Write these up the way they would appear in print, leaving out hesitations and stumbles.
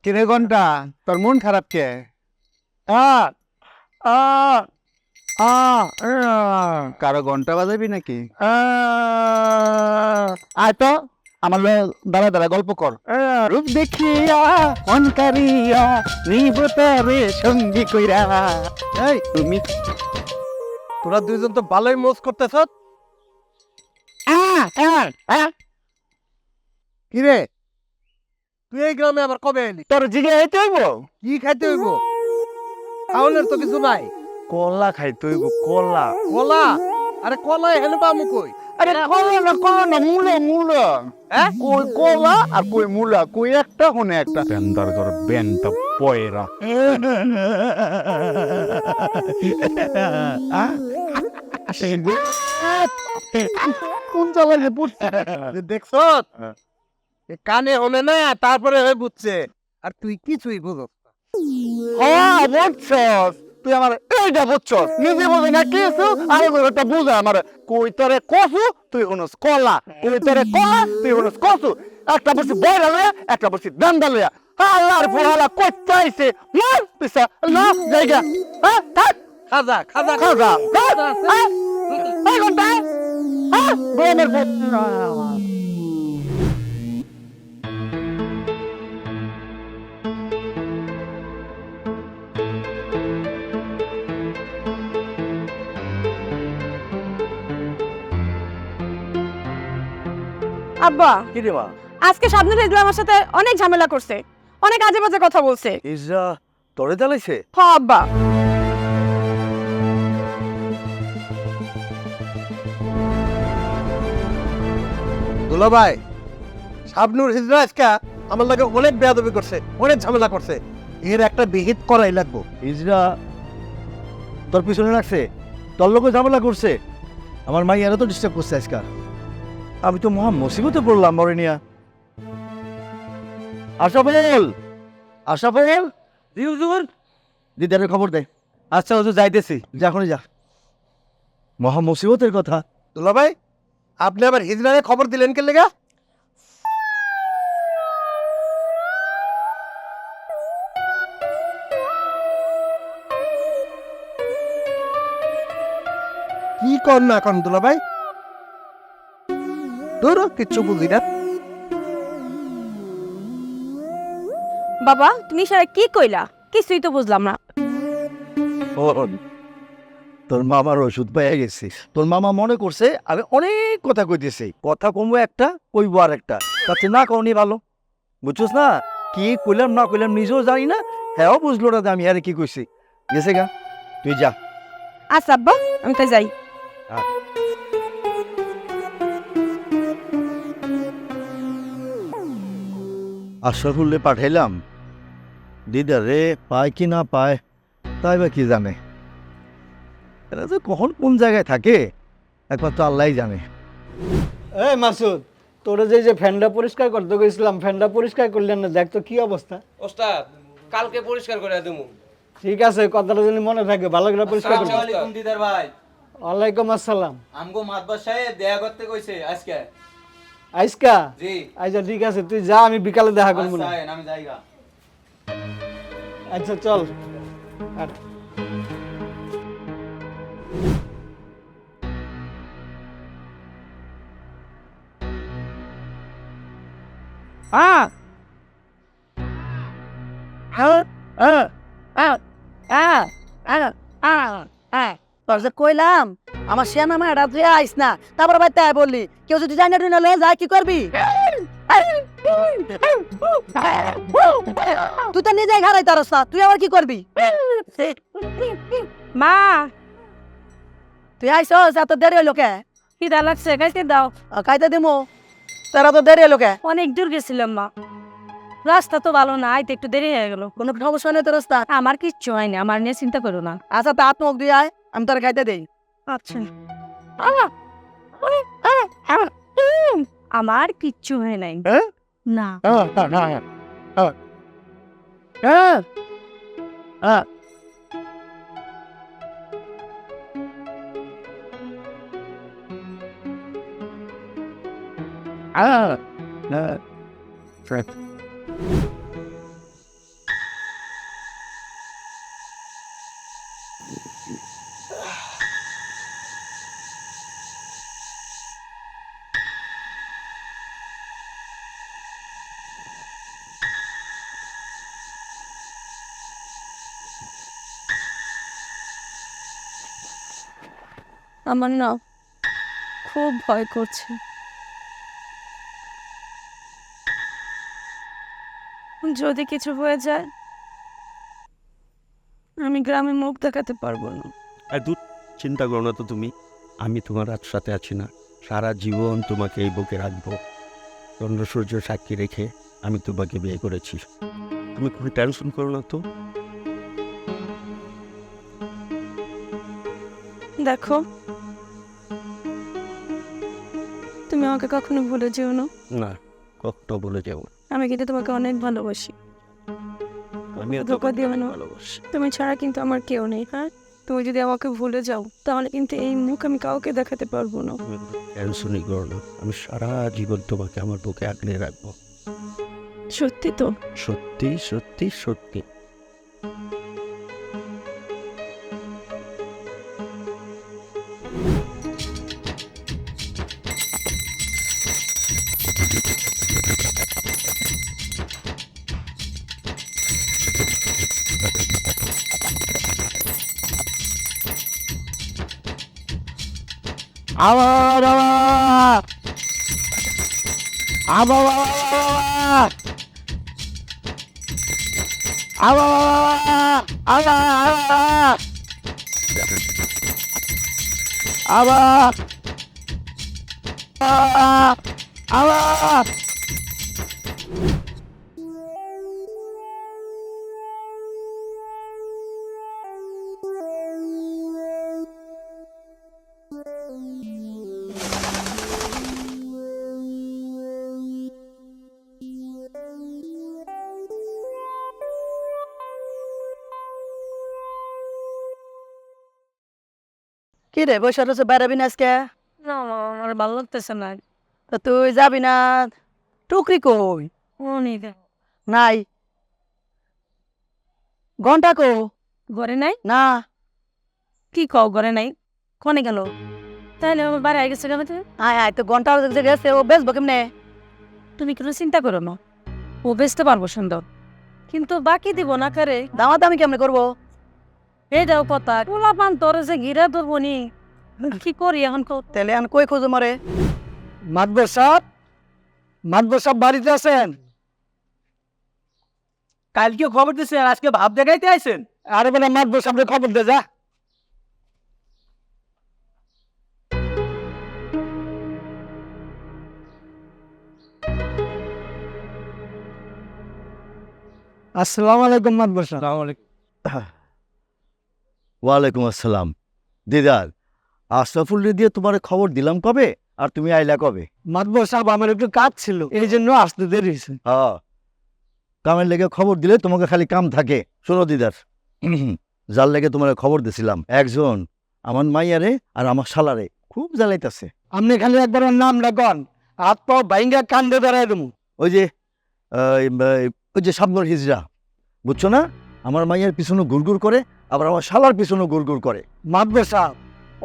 কিরে ঘন্টা, তোর মন খারাপ কে? কারো ঘন্টা বাজাবি নাকি? আয় তো আমার দাঁড়া দাঁড়া গল্প কর। রূপ দেখিয়া মন কারিয়া নিব তরে সঙ্গী কইরা। এই তুমি তোরা দুইজন তো ভালোই মোজ করতেছ। কিরে তুই এই গ্রামে আবার কবে এলি? তোর জিগে খাইতে হইব? কি খাইতে হইব? খাওয়ানোর তো কিছু নাই। কলা খাইতে হইব, কলা। কলা? আরে কলা এখানে পামু কই? আরে কলা না মূলা মূলা। কই কলা আর কই মূলা, কই একটা কোনে একটা। বেন্দার ঘর বেন্টা পয়রা। কোন জায়গায় পড়ছে দেখছ? কানে হনে না তারপরে হয়ে বুঝছে, আর তুই কিছুই বুঝস না। হ্যাঁ বুঝছস, তুই আমার এইটা বুঝছস, নিজে বুঝি না কিছু আর একটা বুঝা আমার। কই তোরে কসু তুই হনস কলা, কই তোরে কলা তুই হনস কসু। একটা বসি বয়রা লয়া, একটা বসি দান্দা লয়া। আল্লাহর ফুহালা কই চাইছে মার পিসা না জায়গা। হ্যাঁ থাক খাজা খাজা খাজা খাজা আছে। এই ঘন্টা বোনের আব্বা, কি রে মা? আজকে শাবনুর ইসলাম আমার সাথে অনেক ঝামেলা করছে, অনেক আজে বাজে কথা বলছে। ইজরা তোরে জ্বালাইছে? হ্যাঁ আব্বা। দুলা ভাই, শাবনুর হিজরা আজকে আমার লাগে অনেক বেয়াদবি করছে, অনেক ঝামেলা করছে। এর একটা বিহিত করাই লাগবো। ইজরা তোর পিছনে রাখছে, তোর লোকে ঝামেলা করছে, আমার মাই এরা তো ডিস্টার্ব করছে আজকাল। আমি তো মহা মুসিবতে পড়লাম মরে নিয়া। আশাফল, আশাফল, জি হুজুর। দিদারের খবর দে। আচ্ছা হুজুর, যাইতেছি। যা এখনই যা, মহা মুসিবতের কথা। দুলা ভাই, আপনি আবার হিজরারে খবর দিলেন কে লেগা? কি কর না এখন দুলা ভাই? ধরো কিচ্ছু বুঝি না। বাবা তুমি সারা কি কইলা? কিছুই তো বুঝলাম না। তোর মামার ওষুধ পেয়ে গেছি। তোর মামা মনে করছে আমি অনেক কথা কইতেছি, কথা কমবো একটা কইবো আর একটা, তাতে না কওনি ভালো। বুঝছস না, কি কইলাম না কইলাম নিজেও জানি না, হ্যাঁ বুঝলো না যে আমি আরে কি কইছি। গেছে গা, তুই যা। আচ্ছা আব্বা, আমি তাই যাই। আশরাফুল্লে পাঠাইলাম, দিদা রে পায় কি না পায় তাই বা কি জানে। এরা যে কখন কোন জায়গায় থাকে একমাত্র আল্লাহই জানে। এই মাসুদ, তোরে যে ফ্যানটা পরিষ্কার করতে গেছিলাম, ফ্যানটা পরিষ্কার করলেন না, দেখ তো কি অবস্থা। ওস্তাদ কালকে পরিষ্কার করে দেবো। ঠিক আছে, কথাটা যদি মনে থাকে ভালো করে পরিষ্কার করবি। আসসালামু আলাইকুম দিদার ভাই। ওয়ালাইকুম আসসালাম। আমগো মাতবার সাহেব দেখা করতে কইছে আজকে। আইসকা? জি। আচ্ছা ঠিক আছে, তুই যা, আমি বিকালে দেখা করবো না। আচ্ছা আমি যাইগা। আচ্ছা চল। আর তোর যে কইলাম আমার সেনা মায়েরা তুই আইস না, তারপর ভাই তাই বললি কেউ যদি জানে টুনে লয়ে যায় কি করবি? তুই তো নিজেই ঘাড়াই তারস না, তুই আবার কি করবি? মা তুই আইসস, এত দেরি হইলো কে? খিদা লাগছে, খাইতে দাও। খাইতে দিমু, তোরা তো দেরি হইলো কে? অনেক দূর গেছিলাম মা, রাস্তা তো ভালো না, আইতে একটু দেরি হয়ে গেল। কোনো সমস্যা নেই তো রাস্তা? আমার কিচ্ছু হয়নি, আমার নিয়ে চিন্তা করো না। আচ্ছা তা মুখ দিয়ে আয়, আমি তোর খাইতে দেই। আচ্ছা আমার কিচ্ছু হয় নাই না। হ্যাঁ হ্যাঁ হ্যাঁ আমার না খুব ভয় করছে। যদি কিছু হয়ে যায় আমি গ্রামে মুখ দেখাতে পারবো না। আর দূর চিন্তা করো না তো তুমি, আমি তোমার সাথে আছি না, সারা জীবন তোমাকে এই বুকে রাখবো। চন্দ্র সূর্য সাক্ষী রেখে আমি তোমাকে বিয়ে করেছি, তুমি কোনো টেনশন করো না তো। দেখো, তুমি আমাকে কখনো ভুলে যেও না। না, কখনো বলে যাবো। আমি কিন্তু তোমাকে অনেক ভালোবাসি। আমি ধোঁকা দিও না। ভালোবাসি। তুমি ছাড়া কিন্তু আমার কেউ নেই। হ্যাঁ, তুমি যদি আমাকে ভুলে যাও তাহলে কিন্তু এই মুখ আমি কাউকে দেখাতে পারবো না। টেনশনই করো না, আমি সারা জীবন তোমাকে আমার বুকে আগলে রাখবো। সত্যি তো? সত্যি সত্যি সত্যি। আবার আবার আবার কি রে বসে রয়েছে বেড়াবি না আজকে? না আমার ভালো লাগতেছে না। তা তুই যাবি না? টুকরি কই? নাই। ঘন্টা কো? ঘরে নাই? না। কি কও ঘরে নাই? কোনে গেল? তাহলে আমার বাড়ি গেছে কেন? আয় আয়, তো ঘন্টা যে গেছে ও বেচবো কেমনে? তুমি কোনো চিন্তা করো না, ও বেচতে পারবো সুন্দর, কিন্তু বাকি দিব না কারে। দামাদামি কেমনে করবো? এইটাও কথা, পোলা পান তোরে যে ঘিরে ধরবো নি, কি করি এখন? তাহলে এখন কই খুঁজো মরে? মাতবর সাহেব বাড়িতে আছেন? কালকে খবর দিছেন, আজকে ভাব দেখাইতে আইছেন? আরে বেলা মাতবর সাহেবের খবর দে যা। আসসালামু আলাইকুম মাতবর সাহেব। ওয়ালাইকুম আসসালাম। দিদার, আশরাফুল দিয়ে তোমার খবর দিলাম কবে, আর তুমি আইলা কবে? মাতবর সাহেব আমার একটু কাজ ছিল, এই জন্য আসতে দেরি হয়েছে। হ্যাঁ, কামের লেগে খবর দিলে তোমাকে খালি কাম থাকে। শোনো দিদার, যার লেগে তোমার খবর দিছিলাম, একজন আমার মাইয়ারে আর আমার শালারে খুব জ্বালাইতেছে। আপনি খালি একবার ওর নাম রাখুন, হাত পাও বাইঙ্গা কান্দে দাঁড়াই দেবো। ওই যে ওই যে শাবনুর হিজরা, বুঝছো না? আমার মাইয়ার পিছনে গুড়গুড় করে, আবার আমার শালার পিছনে গুড়গুড় করে। মাতবর সাহেব,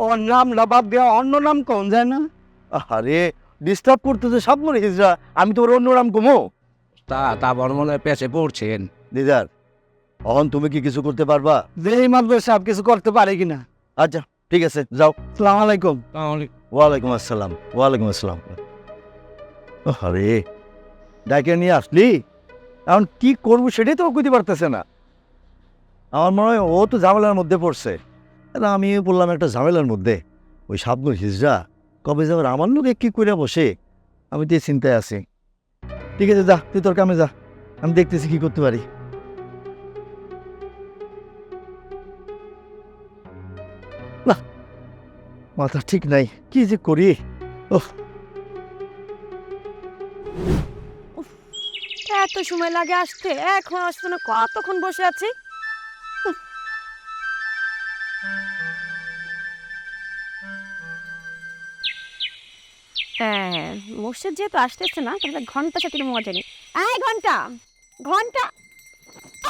ওর নাম লাবাব দেওয়া অন্য নাম কোন যায় না? আরে ডিস্টার্ব করতেছে শাবনুর হিজরা, আমি তো ওর অন্য নাম কমো। তা বড় মনে হয় পেছে পড়ছেন। দিদার, অহন তুমি কি কিছু করতে পারবা? যেই মাতবর সাহেব কিছু করতে পারে কিনা। আচ্ছা ঠিক আছে, যাও। আসসালামু আলাইকুম। ওয়ালাইকুম আসসালাম। ওয়ালাইকুম আসসালাম। আরে ডাইকে নিয়ে আসলি, এখন কি করবো সেটাই তো বুঝতে পারতেছে না। আমার মনে হয় ও তো ঝামেলার মধ্যে পড়ছে, আমি বললাম একটা ঝামেলার মধ্যে। ওই শাবনুর হিজরা কবে যাবে আমার লোক কি করে বসে, আমি তো এই চিন্তায় আছি। ঠিক আছে, যা তুই তোর কামে যা, আমি দেখতেছি কি করতে পারি। না, মাথা ঠিক নাই, কি যে করি। এত সময় লাগে আসতে, এখন আসতে না, কতক্ষণ বসে আছি। হ্যাঁ, মসজিদ যেহেতু আসতেছে না, তাহলে ঘন্টা সাথে মজা নেই। এই ঘন্টা, ঘন্টা,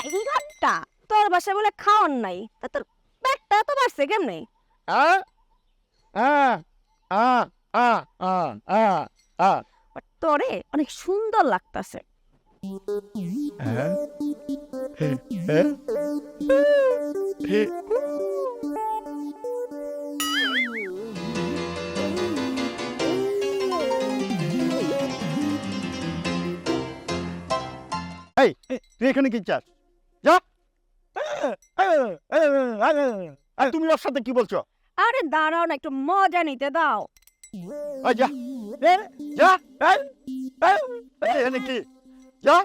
এই ঘন্টা, তোর বাসায় বলে খাওয়ার নাই, তা তোর পেটটা তো বাড়ছে কেমনে? তোরে অনেক সুন্দর লাগতাছে। এই তুই এখানে কি চাস? যা। আর তুমি ওর সাথে কি বলছো? আরে দাঁড়াও না, একটু মজা নিতে দাও। এই যা, যা, এখানে কি? যা,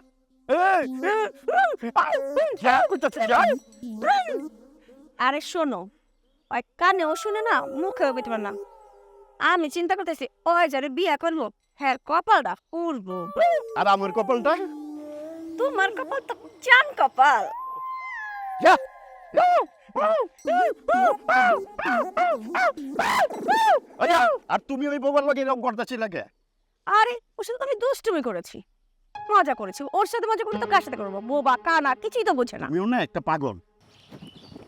যা, কোথায় যা? আরে শোনো, ওই কানেও শুনে না, মুখেও পেতে না। আমি চিন্তা করতেছি ওই যারে বিয়ে করবো, হ্যাঁ কপালটা উড়বো। আর আমার কপালটা? তোমার কপাল তো চান কপাল। যা। আর তুমি ওই বোবার লোক এরকম করতেছি লাগে? আরে ওর সাথে তো আমি দুষ্টুমি করেছি, মজা করেছি। ওর সাথে মজা করলে তো কার সাথে করবো? বোবা কানা কিছুই তো বোঝে না। আমিও না একটা পাগল।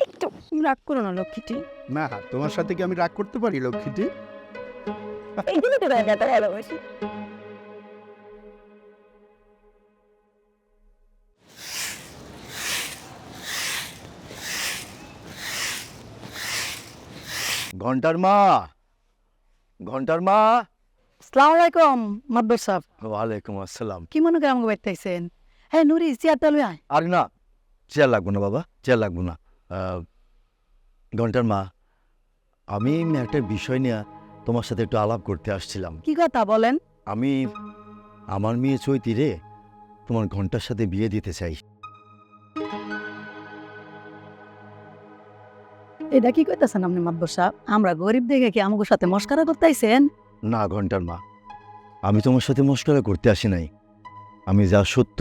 একটু রাগ করো না লক্ষ্মীটি। না, তোমার সাথে কি আমি রাগ করতে পারি লক্ষ্মীটি? এইগুলো তো ব্যাপারটা ভালোবাসি। ঘন্টার মা, ঘন্টার মা। আসসালামু আলাইকুম মাদবর সাহেব। ওয়ালাইকুম আসসালাম। কি মনে করে আমাকে বাইতেছেন? হ্যাঁ নুরি, চেয়ারটা লই আয়। আর না, চেয়ার লাগবো না বাবা, চেয়ার লাগবো না। ঘন্টার মা, আমি একটা বিষয় নিয়ে তোমার সাথে একটু আলাপ করতে আসছিলাম। কি কথা বলেন? আমি আমার মেয়ে চৈতিরে তোমার ঘন্টার সাথে বিয়ে দিতে চাই। এটা কি কইতাছেন আপনি মাদবর সাহেব? আমরা গরিব দেখে কি আমাকে সাথে মস্কারা করতেছেন? না ঘন্টার মা, আমি তোমার সাথে মস্করা করতে আসি নাই। আমি যা সত্য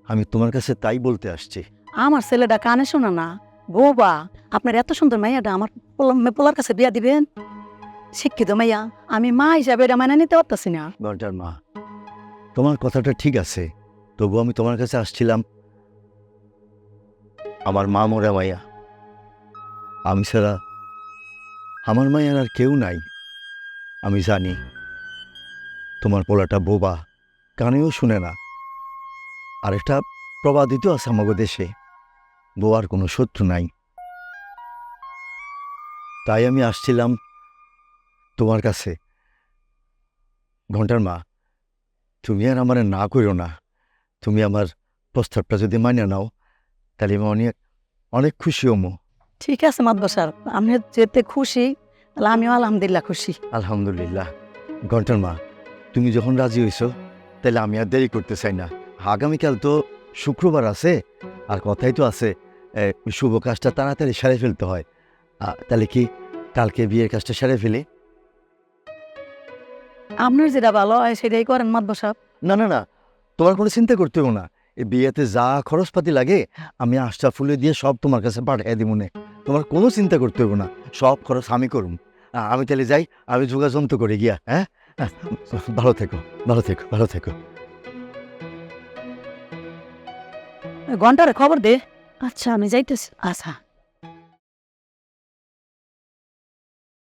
আমি তোমার কাছে তাই বলতে আসছি। আমার ছেলেটা কানে শোনা না, বোবা। আপনার এত সুন্দর মাইয়াটা আমার পোলার কাছে বিয়া দিবেন? শিক্ষিত মাইয়া, আমি মা হিসাবে এটা মানা নিতে পারতাছি না। ঘন্টার মা, তোমার কথাটা ঠিক আছে, তবু আমি তোমার কাছে আসছিলাম। আমার মা মরা মাইয়া, আমি ছাড়া আমার মায়ের আর কেউ নাই। আমি জানি তোমার পোলাটা বোবা, কানেও শুনে না। আর একটা প্রবাদিত আছে আমাদের দেশে, বোয়ার কোনো শত্রু নাই। তাই আমি আসছিলাম তোমার কাছে। ঘন্টার মা, তুমি আর আমার না করো না। তুমি আমার প্রস্তাবটা যদি মানিয়ে নাও, তাহলে আমি অনেক অনেক খুশি হমো। ঠিক আছে মাদবর সাহেব, আপনি যেতে খুশি, তাহলে আমিও আলহামদুলিল্লাহ খুশি। আলহামদুলিল্লাহ। ঘন্টার মা, তুমি যখন রাজি হইছো, তাহলে আমি আর দেরি করতে চাই না। আগামীকাল তো শুক্রবার আছে, আর কথাই তো আছে শুভ কাজটা তাড়াতাড়ি সেরে ফেলতে হয়। তাহলে কি কালকে বিয়ের কাজটা সেরে ফেলি? আপনার যেটা ভালো হয় সেটাই করেন মাদবর সাহেব। না না না, তোমার কোনো চিন্তা করতে হবে না। এই বিয়েতে যা খরচপাতি লাগে আমি আশটা ফুলে দিয়ে সব তোমার কাছে পাঠিয়ে দিব নে। তোমার কোনো চিন্তা করতে হবে না, সব খরচ আমি করুম। আমি তাহলে যাই, আমি যোগাযোগ তো করে গিয়া। হ্যাঁ, ভালো থেকো, ভালো থেকো, ভালো থেকো। ঘন্টারে খবর দে। আচ্ছা আমি যাইতেছি। আচ্ছা।